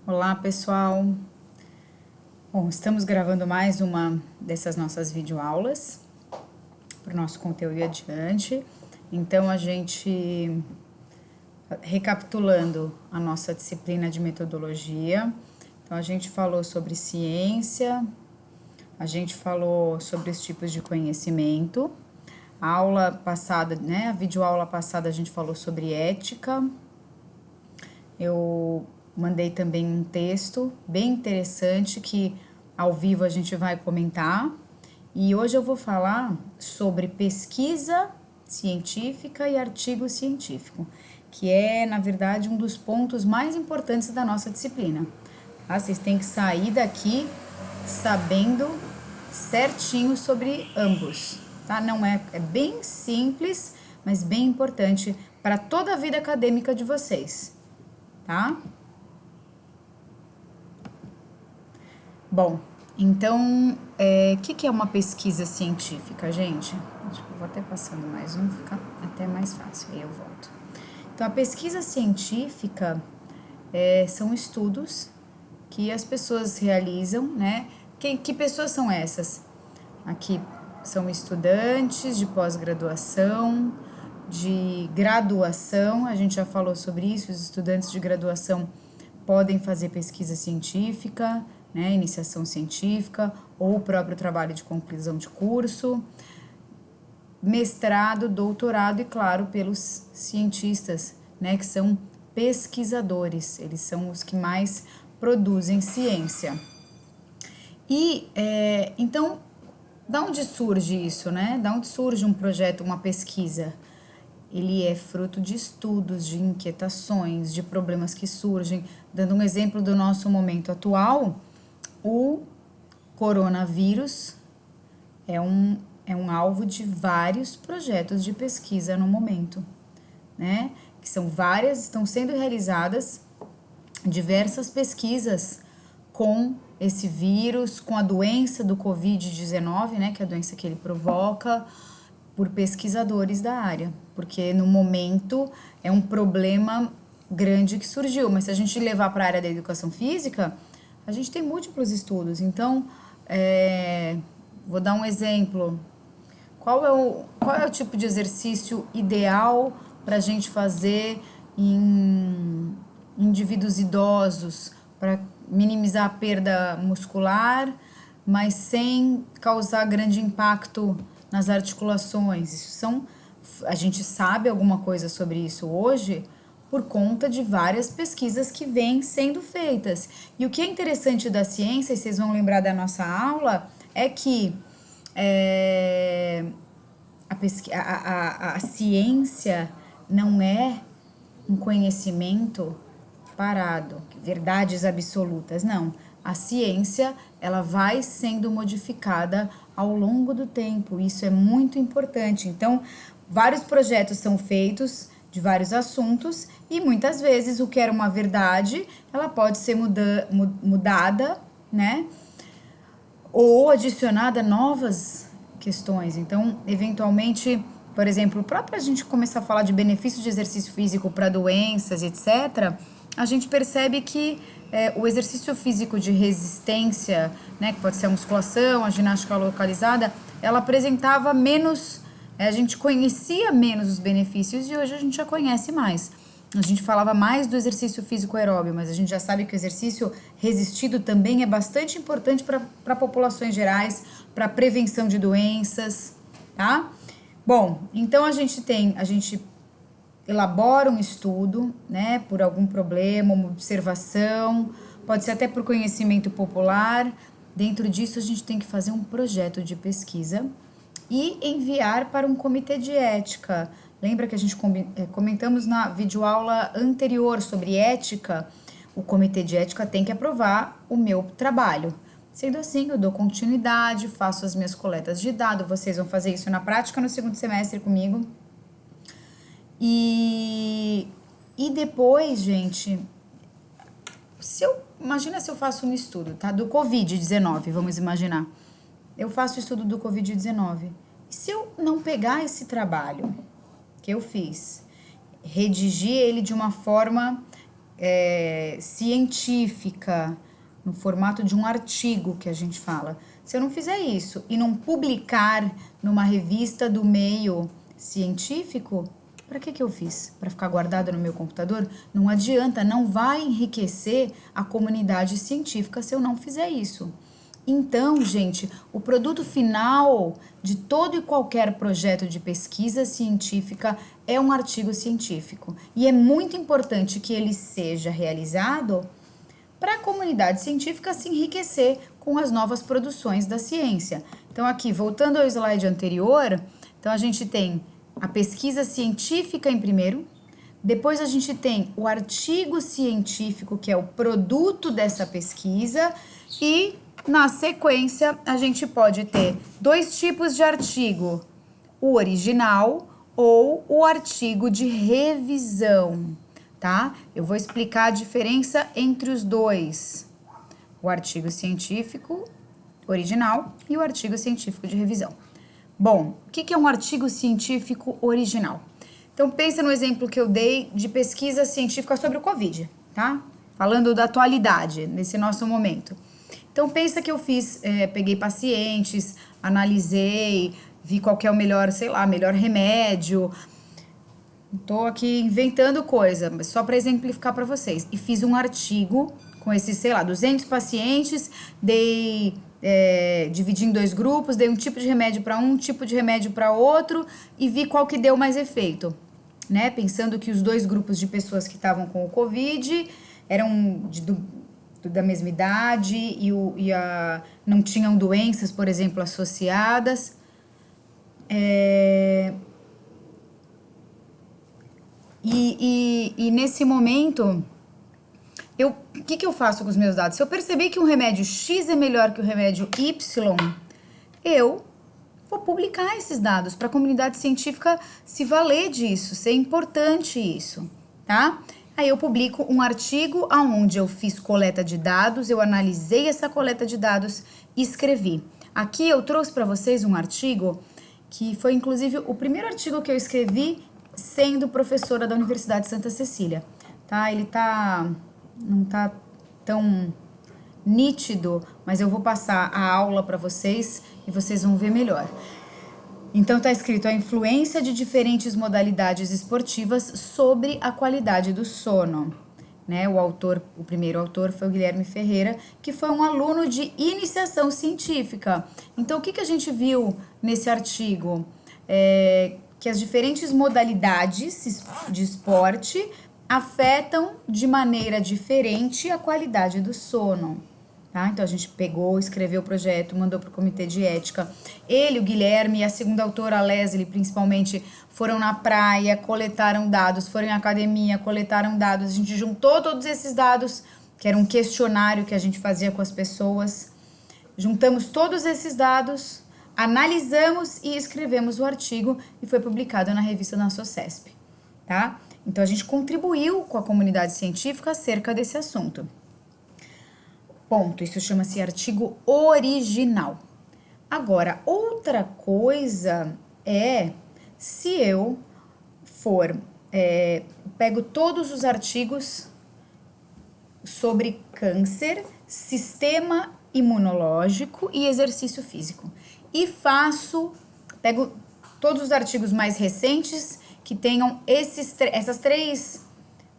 Olá, pessoal. Bom, estamos gravando mais uma dessas nossas videoaulas para o nosso conteúdo adiante. Então, a gente, recapitulando a nossa disciplina de metodologia, então a gente falou sobre ciência, a gente falou sobre os tipos de conhecimento. A aula passada, né, a videoaula passada a gente falou sobre ética. Eu mandei também um texto bem interessante que ao vivo a gente vai comentar. E hoje eu vou falar sobre pesquisa científica e artigo científico, que é, na verdade, um dos pontos mais importantes da nossa disciplina. Tá? Vocês têm que sair daqui sabendo certinho sobre ambos, tá? Não é bem simples, mas bem importante para toda a vida acadêmica de vocês, tá? Bom, então, o que é uma pesquisa científica, gente? Acho que eu vou até passando mais um, fica até mais fácil, aí eu volto. Então, a pesquisa científica são estudos que as pessoas realizam, né? Que pessoas são essas? Aqui são estudantes de pós-graduação, de graduação, a gente já falou sobre isso, os estudantes de graduação podem fazer pesquisa científica, né, iniciação científica, ou o próprio trabalho de conclusão de curso, mestrado, doutorado e, claro, pelos cientistas, né, que são pesquisadores, eles são os que mais produzem ciência. E, então, da onde surge isso, né? Da onde surge um projeto, uma pesquisa? Ele é fruto de estudos, de inquietações, de problemas que surgem. Dando um exemplo do nosso momento atual, o coronavírus é um alvo de vários projetos de pesquisa no momento, né? Que são várias, estão sendo realizadas diversas pesquisas com esse vírus, com a doença do Covid-19, né? Que é a doença que ele provoca, por pesquisadores da área, porque no momento é um problema grande que surgiu, mas se a gente levar para a área da educação física, a gente tem múltiplos estudos. Então, vou dar um exemplo. Qual é o tipo de exercício ideal para a gente fazer em indivíduos idosos, para minimizar a perda muscular, mas sem causar grande impacto nas articulações? A gente sabe alguma coisa sobre isso hoje por conta de várias pesquisas que vêm sendo feitas. E o que é interessante da ciência, e vocês vão lembrar da nossa aula, é que a ciência não é um conhecimento parado, verdades absolutas, não. A ciência, ela vai sendo modificada ao longo do tempo, isso é muito importante. Então, vários projetos são feitos de vários assuntos e muitas vezes o que era uma verdade, ela pode ser mudada, né? Ou adicionada novas questões. Então, eventualmente, por exemplo, para a gente começar a falar de benefícios de exercício físico para doenças, etc., a gente percebe que o exercício físico de resistência, né, que pode ser a musculação, a ginástica localizada, ela apresentava menos, a gente conhecia menos os benefícios e hoje a gente já conhece mais. A gente falava mais do exercício físico aeróbio, mas a gente já sabe que o exercício resistido também é bastante importante para populações gerais, para prevenção de doenças, tá? Bom, então a gente elabora um estudo, né, por algum problema, uma observação, pode ser até por conhecimento popular. Dentro disso, a gente tem que fazer um projeto de pesquisa e enviar para um comitê de ética. Lembra que a gente comentamos na videoaula anterior sobre ética? O comitê de ética tem que aprovar o meu trabalho. Sendo assim, eu dou continuidade, faço as minhas coletas de dados, vocês vão fazer isso na prática no segundo semestre comigo. E depois, gente, imagina se eu faço um estudo, tá? Do Covid-19, vamos imaginar. Eu faço o estudo do Covid-19. E se eu não pegar esse trabalho que eu fiz, redigir ele de uma forma científica, no formato de um artigo que a gente fala. Se eu não fizer isso e não publicar numa revista do meio científico, para que eu fiz? Para ficar guardado no meu computador? Não adianta, não vai enriquecer a comunidade científica se eu não fizer isso. Então, gente, o produto final de todo e qualquer projeto de pesquisa científica é um artigo científico. E é muito importante que ele seja realizado para a comunidade científica se enriquecer com as novas produções da ciência. Então, aqui, voltando ao slide anterior, então a gente tem a pesquisa científica em primeiro, depois a gente tem o artigo científico, que é o produto dessa pesquisa, e na sequência a gente pode ter dois tipos de artigo, o original ou o artigo de revisão, tá? Eu vou explicar a diferença entre os dois, o artigo científico original e o artigo científico de revisão. Bom, o que é um artigo científico original? Então, pensa no exemplo que eu dei de pesquisa científica sobre o Covid, tá? Falando da atualidade, nesse nosso momento. Então, pensa que eu peguei pacientes, analisei, vi qual que é o melhor, sei lá, melhor remédio. Tô aqui inventando coisa, mas só para exemplificar para vocês. E fiz um artigo com esses, sei lá, 200 pacientes, dividi em dois grupos, dei um tipo de remédio para um, tipo de remédio para outro e vi qual que deu mais efeito, né? Pensando que os dois grupos de pessoas que estavam com o Covid eram da mesma idade não tinham doenças, por exemplo, associadas. E nesse momento, o que eu faço com os meus dados? Se eu perceber que um remédio X é melhor que o remédio Y, eu vou publicar esses dados para a comunidade científica se valer disso, ser importante isso, tá? Aí eu publico um artigo onde eu fiz coleta de dados, eu analisei essa coleta de dados e escrevi. Aqui eu trouxe para vocês um artigo que foi inclusive o primeiro artigo que eu escrevi sendo professora da Universidade de Santa Cecília, tá? Ele não tá tão nítido, mas eu vou passar a aula para vocês e vocês vão ver melhor. Então tá escrito a influência de diferentes modalidades esportivas sobre a qualidade do sono, né? O primeiro autor foi o Guilherme Ferreira, que foi um aluno de iniciação científica. Então o que a gente viu nesse artigo? Que as diferentes modalidades de esporte afetam de maneira diferente a qualidade do sono, tá? Então, a gente pegou, escreveu o projeto, mandou para o comitê de ética. Ele, o Guilherme e a segunda autora, a Leslie, principalmente, foram na praia, coletaram dados, foram em academia, coletaram dados. A gente juntou todos esses dados, que era um questionário que a gente fazia com as pessoas. Juntamos todos esses dados, analisamos e escrevemos o artigo e foi publicado na revista da Socesp, tá? Então, a gente contribuiu com a comunidade científica acerca desse assunto. Ponto. Isso chama-se artigo original. Agora, outra coisa é se eu pego todos os artigos sobre câncer, sistema imunológico e exercício físico e pego todos os artigos mais recentes que tenham essas três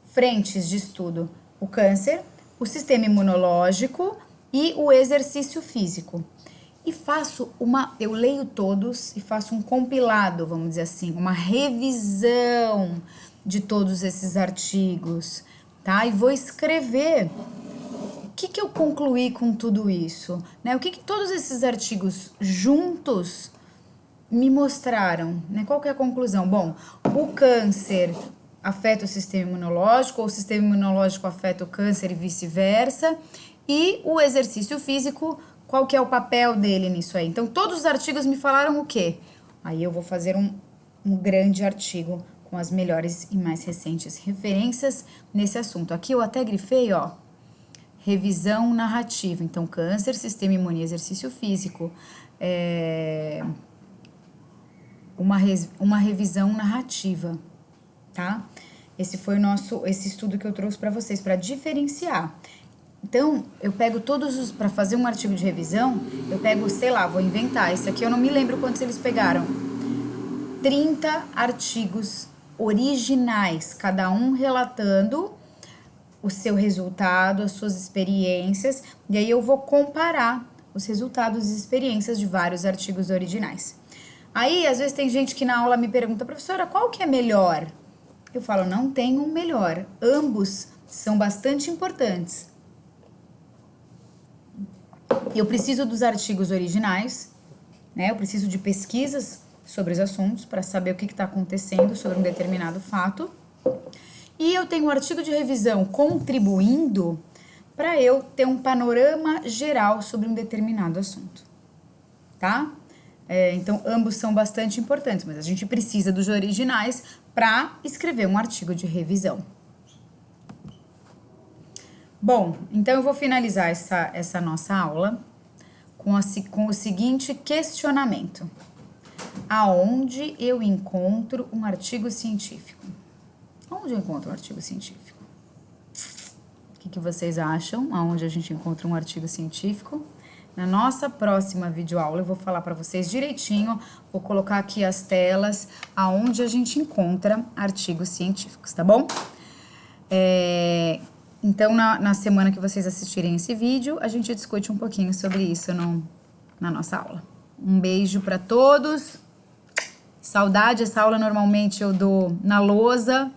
frentes de estudo: o câncer, o sistema imunológico e o exercício físico. E eu leio todos e faço um compilado, vamos dizer assim, uma revisão de todos esses artigos, tá? E vou escrever o que eu concluí com tudo isso, né? O que todos esses artigos juntos me mostraram, né? Qual que é a conclusão? Bom, o câncer afeta o sistema imunológico, ou o sistema imunológico afeta o câncer e vice-versa. E o exercício físico, qual que é o papel dele nisso aí? Então, todos os artigos me falaram o quê? Aí eu vou fazer um grande artigo com as melhores e mais recentes referências nesse assunto. Aqui eu até grifei, ó, revisão narrativa. Então, câncer, sistema imune e exercício físico. Uma revisão narrativa, tá? Esse foi esse estudo que eu trouxe para vocês, para diferenciar. Então, eu pego para fazer um artigo de revisão, eu pego, sei lá, vou inventar, esse aqui eu não me lembro quantos eles pegaram. 30 artigos originais, cada um relatando o seu resultado, as suas experiências, e aí eu vou comparar os resultados e experiências de vários artigos originais. Aí, às vezes tem gente que na aula me pergunta, professora, qual que é melhor? Eu falo, não tem um melhor, ambos são bastante importantes. Eu preciso dos artigos originais, né? Eu preciso de pesquisas sobre os assuntos para saber o que está acontecendo sobre um determinado fato. E eu tenho um artigo de revisão contribuindo para eu ter um panorama geral sobre um determinado assunto, tá? Então, ambos são bastante importantes, mas a gente precisa dos originais para escrever um artigo de revisão. Bom, então eu vou finalizar essa nossa aula com o seguinte questionamento. Aonde eu encontro um artigo científico? Onde eu encontro um artigo científico? O que vocês acham? Aonde a gente encontra um artigo científico? Na nossa próxima videoaula eu vou falar para vocês direitinho, vou colocar aqui as telas aonde a gente encontra artigos científicos, tá bom? Então, na semana que vocês assistirem esse vídeo, a gente discute um pouquinho sobre isso na nossa aula. Um beijo para todos. Saudade, essa aula normalmente eu dou na lousa,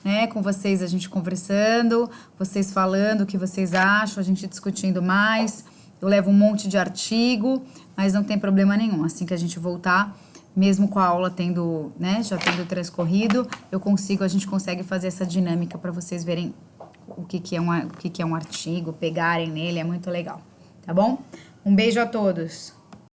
né, com vocês, a gente conversando, vocês falando o que vocês acham, a gente discutindo mais. Eu levo um monte de artigo, mas não tem problema nenhum. Assim que a gente voltar, mesmo com a aula tendo, né, já tendo transcorrido, a gente consegue fazer essa dinâmica para vocês verem o que é um artigo, pegarem nele, é muito legal, tá bom? Um beijo a todos!